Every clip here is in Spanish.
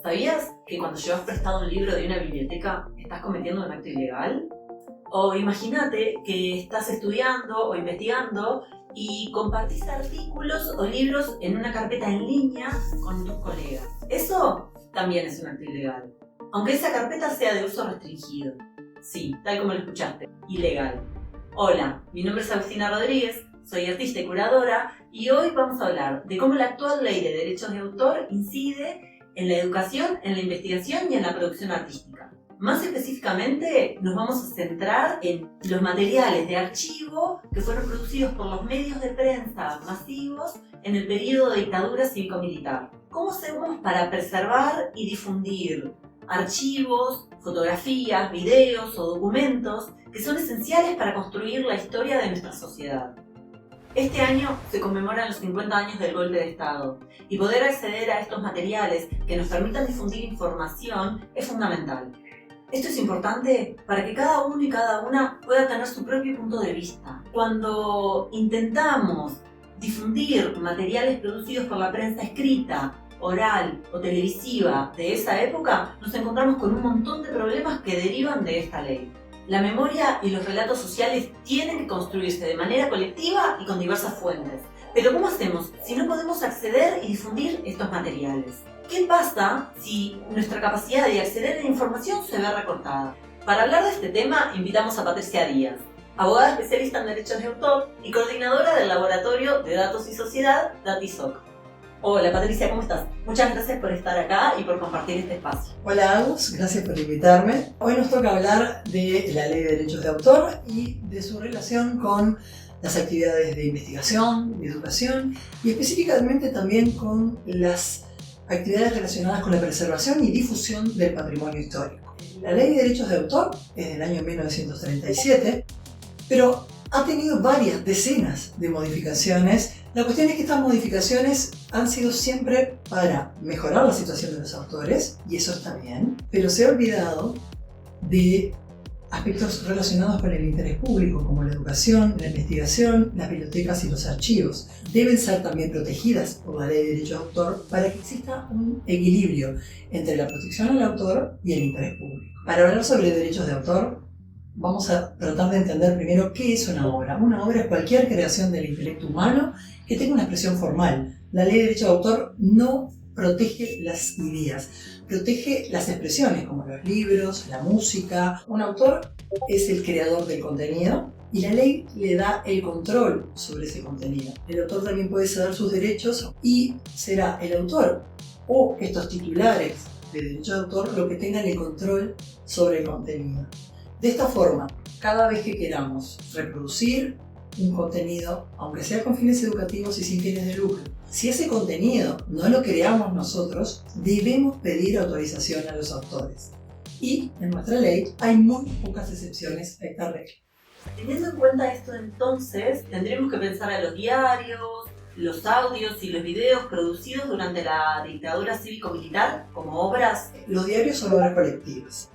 ¿Sabías que cuando llevas prestado un libro de una biblioteca estás cometiendo un acto ilegal? O imagínate que estás estudiando o investigando y compartís artículos o libros en una carpeta en línea con tus colegas. Eso también es un acto ilegal, aunque esa carpeta sea de uso restringido. Sí, tal como lo escuchaste, ilegal. Hola, mi nombre es Agustina Rodríguez, soy artista y curadora y hoy vamos a hablar de cómo la actual ley de derechos de autor incide en la educación, en la investigación y en la producción artística. Más específicamente, nos vamos a centrar en los materiales de archivo que fueron producidos por los medios de prensa masivos en el periodo de dictadura cívico-militar. ¿Cómo hacemos para preservar y difundir archivos, fotografías, videos o documentos que son esenciales para construir la historia de nuestra sociedad? Este año se conmemoran los 50 años del golpe de Estado y poder acceder a estos materiales que nos permitan difundir información es fundamental. Esto es importante para que cada uno y cada una pueda tener su propio punto de vista. Cuando intentamos difundir materiales producidos por la prensa escrita, oral o televisiva de esa época, nos encontramos con un montón de problemas que derivan de esta ley. La memoria y los relatos sociales tienen que construirse de manera colectiva y con diversas fuentes. Pero ¿cómo hacemos si no podemos acceder y difundir estos materiales? ¿Qué pasa si nuestra capacidad de acceder a la información se ve recortada? Para hablar de este tema, invitamos a Patricia Díaz, abogada especialista en derechos de autor y coordinadora del Laboratorio de Datos y Sociedad, DATISOC. Hola Patricia, ¿cómo estás? Muchas gracias por estar acá y por compartir este espacio. Hola Agus, gracias por invitarme. Hoy nos toca hablar de la Ley de Derechos de Autor y de su relación con las actividades de investigación, de educación y específicamente también con las actividades relacionadas con la preservación y difusión del patrimonio histórico. La Ley de Derechos de Autor es del año 1937, pero ha tenido varias decenas de modificaciones. La cuestión es que estas modificaciones han sido siempre para mejorar la situación de los autores, y eso está bien, pero se ha olvidado de aspectos relacionados con el interés público, como la educación, la investigación, las bibliotecas y los archivos. Deben ser también protegidas por la Ley de Derechos de Autor para que exista un equilibrio entre la protección al autor y el interés público. Para hablar sobre derechos de autor, vamos a tratar de entender primero qué es una obra. Una obra es cualquier creación del intelecto humano que tenga una expresión formal. La Ley de Derecho de Autor no protege las ideas, protege las expresiones como los libros, la música. Un autor es el creador del contenido y la ley le da el control sobre ese contenido. El autor también puede ceder sus derechos y será el autor o estos titulares de derecho de autor los que tengan el control sobre el contenido. De esta forma, cada vez que queramos reproducir un contenido, aunque sea con fines educativos y sin fines de lucro, si ese contenido no lo creamos nosotros, debemos pedir autorización a los autores. Y en nuestra ley hay muy pocas excepciones a esta regla. Teniendo en cuenta esto entonces, tendremos que pensar a los diarios, los audios y los videos producidos durante la dictadura cívico-militar como obras. Los diarios son obras colectivas.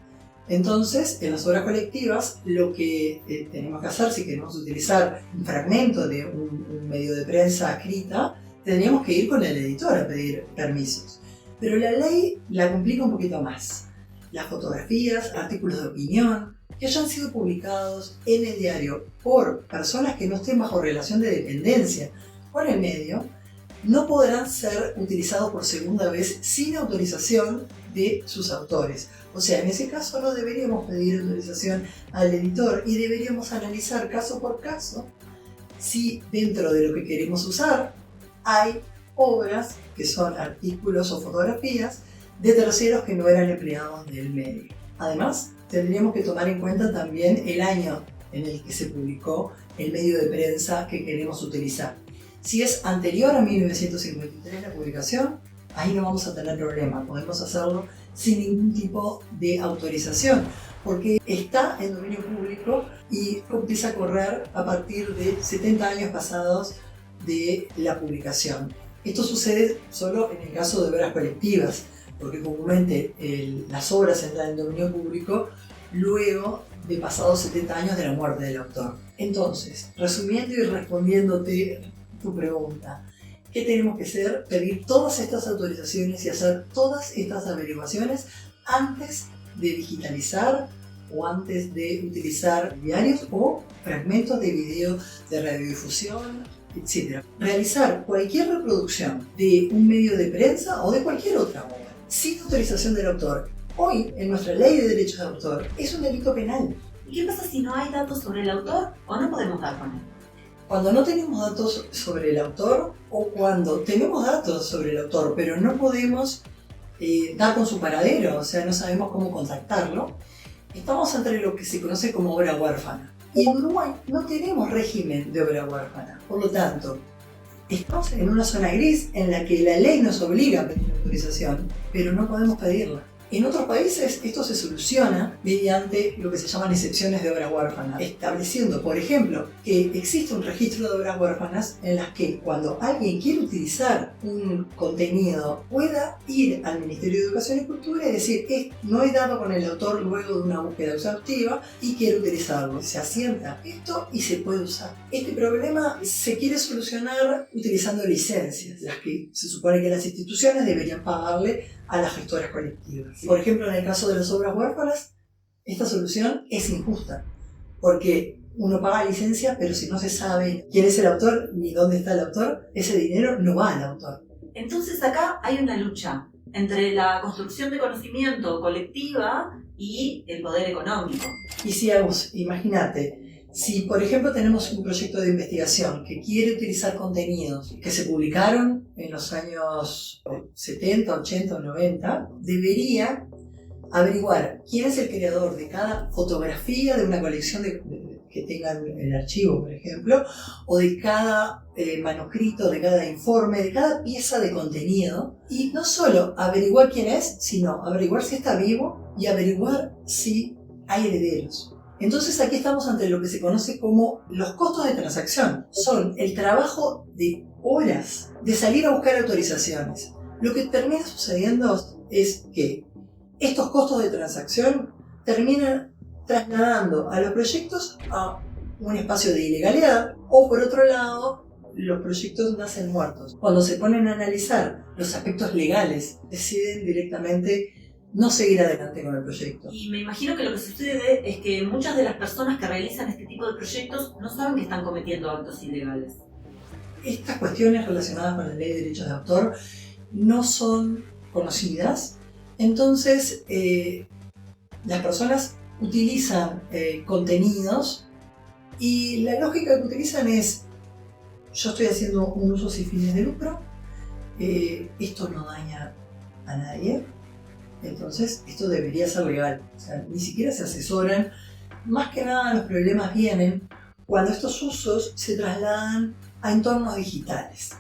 Entonces, en las obras colectivas, lo que tenemos que hacer si queremos utilizar un fragmento de un medio de prensa escrita, tendríamos que ir con el editor a pedir permisos. Pero la ley la complica un poquito más. Las fotografías, artículos de opinión, que hayan sido publicados en el diario por personas que no estén bajo relación de dependencia con el medio, no podrán ser utilizados por segunda vez sin autorización de sus autores. O sea, en ese caso no deberíamos pedir autorización al editor y deberíamos analizar caso por caso si dentro de lo que queremos usar hay obras que son artículos o fotografías de terceros que no eran empleados del medio. Además, tendríamos que tomar en cuenta también el año en el que se publicó el medio de prensa que queremos utilizar. Si es anterior a 1953 la publicación, ahí no vamos a tener problema, podemos hacerlo sin ningún tipo de autorización, porque está en dominio público y empieza a correr a partir de 70 años pasados de la publicación. Esto sucede solo en el caso de obras colectivas, porque comúnmente las obras entran en dominio público luego de pasados 70 años de la muerte del autor. Entonces, resumiendo y respondiéndote tu pregunta, ¿Qué tenemos que hacer? Pedir todas estas autorizaciones y hacer todas estas averiguaciones antes de digitalizar o antes de utilizar diarios o fragmentos de video de radiodifusión, etc. Realizar cualquier reproducción de un medio de prensa o de cualquier otra obra sin autorización del autor, hoy en nuestra ley de derechos de autor, es un delito penal. ¿Y qué pasa si no hay datos sobre el autor o no podemos dar con él? Cuando no tenemos datos sobre el autor o cuando tenemos datos sobre el autor pero no podemos dar con su paradero, o sea, no sabemos cómo contactarlo, estamos entre lo que se conoce como obra huérfana. Y en Uruguay no tenemos régimen de obra huérfana, por lo tanto, estamos en una zona gris en la que la ley nos obliga a pedir autorización, pero no podemos pedirla. En otros países esto se soluciona mediante lo que se llaman excepciones de obra huérfana, estableciendo, por ejemplo, que existe un registro de obras huérfanas en las que cuando alguien quiere utilizar un contenido pueda ir al Ministerio de Educación y Cultura y decir no he dado con el autor luego de una búsqueda exhaustiva y quiero utilizarlo. Se asienta esto y se puede usar. Este problema se quiere solucionar utilizando licencias, las que se supone que las instituciones deberían pagarle a las gestoras colectivas. Por ejemplo, en el caso de las obras huérfanas, esta solución es injusta, porque uno paga licencia, pero si no se sabe quién es el autor ni dónde está el autor, ese dinero no va al autor. Entonces acá hay una lucha entre la construcción de conocimiento colectiva y el poder económico. Y si imagínate, si por ejemplo tenemos un proyecto de investigación que quiere utilizar contenidos que se publicaron en los años 70, 80 o 90, debería averiguar quién es el creador de cada fotografía de una colección que tengan en el archivo, por ejemplo, o de cada manuscrito, de cada informe, de cada pieza de contenido, y no solo averiguar quién es, sino averiguar si está vivo y averiguar si hay herederos. Entonces aquí estamos ante lo que se conoce como los costos de transacción. Son el trabajo de horas de salir a buscar autorizaciones. Lo que termina sucediendo es que estos costos de transacción terminan trasladando a los proyectos a un espacio de ilegalidad o, por otro lado, los proyectos nacen muertos. Cuando se ponen a analizar los aspectos legales, deciden directamente no seguir adelante con el proyecto. Y me imagino que lo que sucede es que muchas de las personas que realizan este tipo de proyectos no saben que están cometiendo actos ilegales. Estas cuestiones relacionadas con la ley de derechos de autor no son conocidas, entonces las personas utilizan contenidos y la lógica que utilizan es: yo estoy haciendo un uso sin fines de lucro, esto no daña a nadie, entonces esto debería ser legal. O sea, ni siquiera se asesoran. Más que nada los problemas vienen cuando estos usos se trasladan a entornos digitales.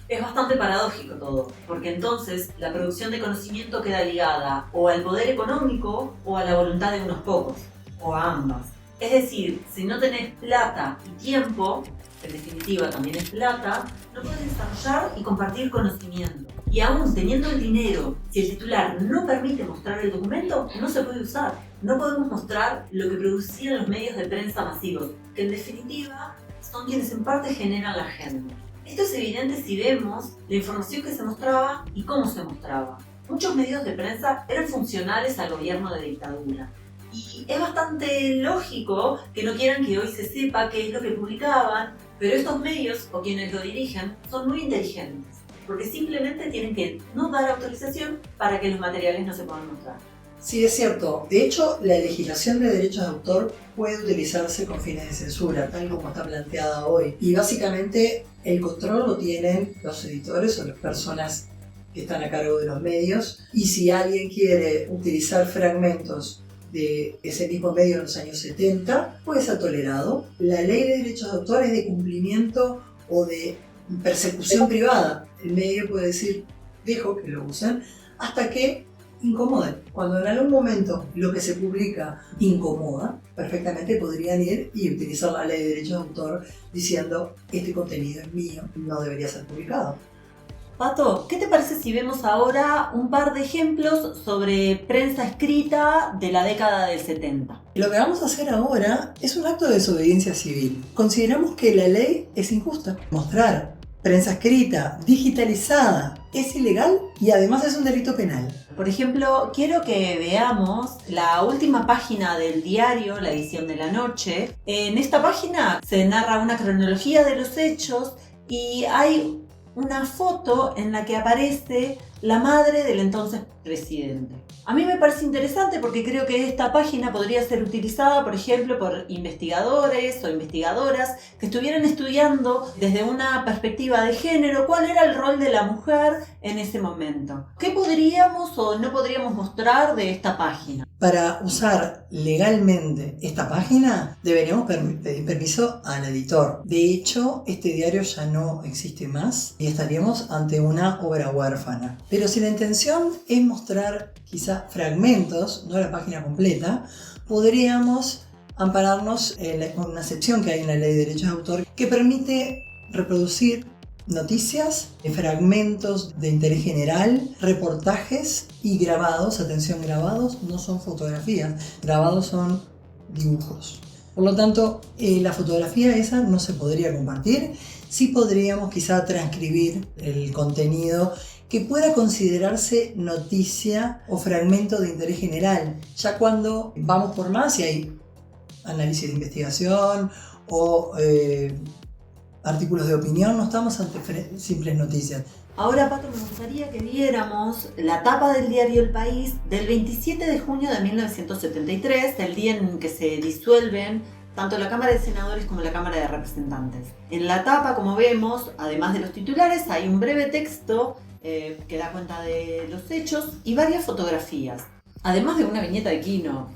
Es bastante paradójico todo, porque entonces la producción de conocimiento queda ligada o al poder económico o a la voluntad de unos pocos, o a ambas. Es decir, si no tenés plata y tiempo, en definitiva también es plata, no puedes desarrollar y compartir conocimiento. Y aún teniendo el dinero, si el titular no permite mostrar el documento, no se puede usar. No podemos mostrar lo que producían los medios de prensa masivos, que en definitiva son quienes en parte generan la agenda. Esto es evidente si vemos la información que se mostraba y cómo se mostraba. Muchos medios de prensa eran funcionales al gobierno de dictadura. Y es bastante lógico que no quieran que hoy se sepa qué es lo que publicaban, pero estos medios, o quienes lo dirigen, son muy inteligentes, porque simplemente tienen que no dar autorización para que los materiales no se puedan mostrar. Sí, es cierto. De hecho, la legislación de derechos de autor puede utilizarse con fines de censura, tal como está planteada hoy. Y básicamente el control lo tienen los editores o las personas que están a cargo de los medios. Y si alguien quiere utilizar fragmentos de ese mismo medio en los años 70, puede ser tolerado. La ley de derechos de autor es de cumplimiento o de persecución privada. El medio puede decir, dejo que lo usen, hasta que incomoden. Cuando en algún momento lo que se publica incomoda, perfectamente podrían ir y utilizar la ley de derechos de autor diciendo: este contenido es mío, no debería ser publicado. Pato, ¿qué te parece si vemos ahora un par de ejemplos sobre prensa escrita de la década del 70? Lo que vamos a hacer ahora es un acto de desobediencia civil. Consideramos que la ley es injusta. Mostrar prensa escrita, digitalizada, es ilegal y además es un delito penal. Por ejemplo, quiero que veamos la última página del diario, la edición de la noche. En esta página se narra una cronología de los hechos y hay una foto en la que aparece la madre del entonces presidente. A mí me parece interesante porque creo que esta página podría ser utilizada, por ejemplo, por investigadores o investigadoras que estuvieran estudiando desde una perspectiva de género cuál era el rol de la mujer en ese momento. ¿Qué podríamos o no podríamos mostrar de esta página? Para usar legalmente esta página deberíamos pedir permiso al editor. De hecho, este diario ya no existe más y estaríamos ante una obra huérfana. Pero si la intención es mostrar quizá fragmentos, no la página completa, podríamos ampararnos en una excepción que hay en la Ley de Derechos de Autor que permite reproducir noticias, fragmentos de interés general, reportajes y grabados. Atención, grabados no son fotografías, grabados son dibujos. Por lo tanto, la fotografía esa no se podría compartir. Sí podríamos quizá transcribir el contenido que pueda considerarse noticia o fragmento de interés general, ya cuando vamos por más y hay análisis de investigación o artículos de opinión, no estamos ante simples noticias. Ahora, Pato, me gustaría que viéramos la tapa del diario El País del 27 de junio de 1973, el día en que se disuelven tanto la Cámara de Senadores como la Cámara de Representantes. En la tapa, como vemos, además de los titulares, hay un breve texto que da cuenta de los hechos y varias fotografías, además de una viñeta de Quino.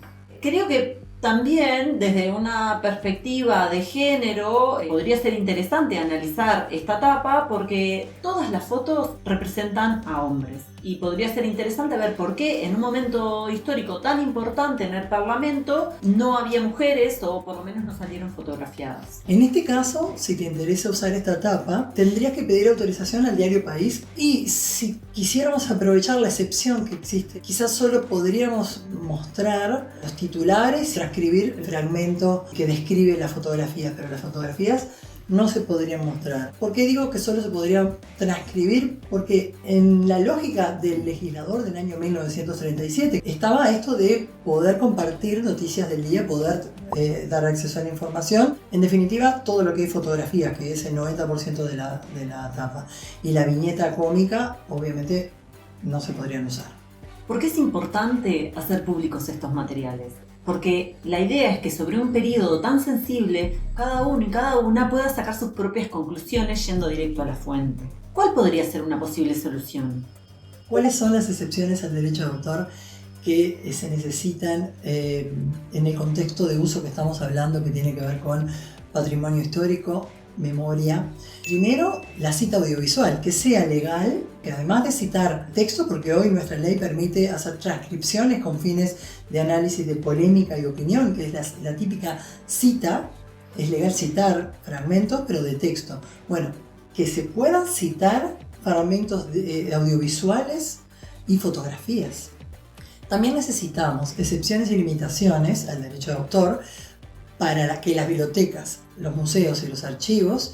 Creo que también desde una perspectiva de género podría ser interesante analizar esta tapa porque todas las fotos representan a hombres y podría ser interesante ver por qué en un momento histórico tan importante en el Parlamento no había mujeres o por lo menos no salieron fotografiadas. En este caso, si te interesa usar esta tapa, tendrías que pedir autorización al diario País y si quisiéramos aprovechar la excepción que existe, quizás solo podríamos mostrar los titulares, transcribir el fragmento que describe las fotografías, pero las fotografías no se podrían mostrar. ¿Por qué digo que solo se podrían transcribir? Porque en la lógica del legislador del año 1937 estaba esto de poder compartir noticias del día, poder dar acceso a la información. En definitiva, todo lo que es fotografía, que es el 90% de la tapa. Y la viñeta cómica, obviamente, no se podrían usar. ¿Por qué es importante hacer públicos estos materiales? Porque la idea es que sobre un periodo tan sensible, cada uno y cada una pueda sacar sus propias conclusiones yendo directo a la fuente. ¿Cuál podría ser una posible solución? ¿Cuáles son las excepciones al derecho de autor que se necesitan en el contexto de uso que estamos hablando, que tiene que ver con patrimonio histórico, memoria? Primero, la cita audiovisual, que sea legal, que además de citar texto, porque hoy nuestra ley permite hacer transcripciones con fines de análisis de polémica y opinión, que es la típica cita, es legal citar fragmentos, pero de texto. Bueno, que se puedan citar fragmentos audiovisuales y fotografías. También necesitamos excepciones y limitaciones al derecho de autor para que las bibliotecas, los museos y los archivos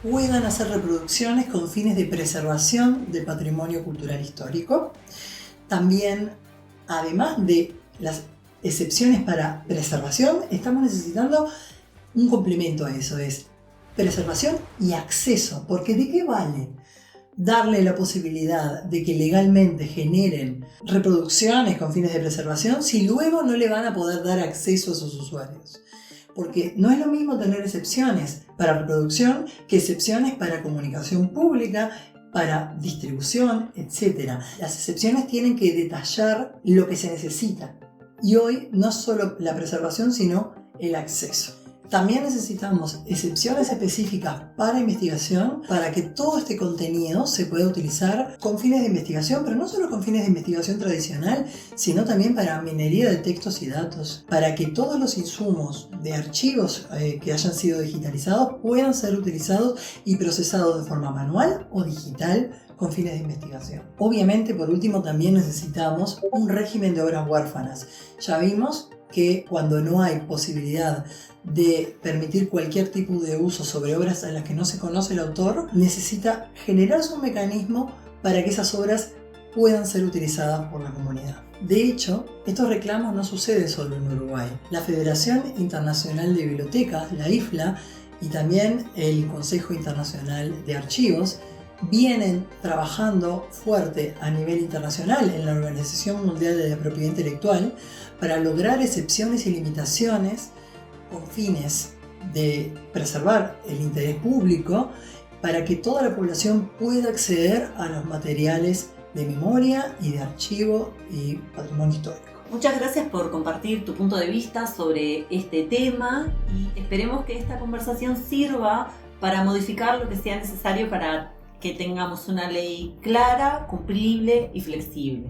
puedan hacer reproducciones con fines de preservación del patrimonio cultural histórico. También, además de las excepciones para preservación, estamos necesitando un complemento a eso, es preservación y acceso, porque ¿de qué vale darle la posibilidad de que legalmente generen reproducciones con fines de preservación si luego no le van a poder dar acceso a sus usuarios? Porque no es lo mismo tener excepciones para reproducción que excepciones para comunicación pública, para distribución, etc. Las excepciones tienen que detallar lo que se necesita. Y hoy no solo la preservación, sino el acceso. También necesitamos excepciones específicas para investigación, para que todo este contenido se pueda utilizar con fines de investigación, pero no solo con fines de investigación tradicional, sino también para minería de textos y datos, para que todos los insumos de archivos que hayan sido digitalizados puedan ser utilizados y procesados de forma manual o digital con fines de investigación. Obviamente, por último, también necesitamos un régimen de obras huérfanas. Ya vimos que cuando no hay posibilidad de permitir cualquier tipo de uso sobre obras a las que no se conoce el autor, necesita generarse un mecanismo para que esas obras puedan ser utilizadas por la comunidad. De hecho, estos reclamos no suceden solo en Uruguay. La Federación Internacional de Bibliotecas, la IFLA, y también el Consejo Internacional de Archivos vienen trabajando fuerte a nivel internacional en la Organización Mundial de la Propiedad Intelectual para lograr excepciones y limitaciones con fines de preservar el interés público para que toda la población pueda acceder a los materiales de memoria y de archivo y patrimonio histórico. Muchas gracias por compartir tu punto de vista sobre este tema y esperemos que esta conversación sirva para modificar lo que sea necesario para que tengamos una ley clara, cumplible y flexible.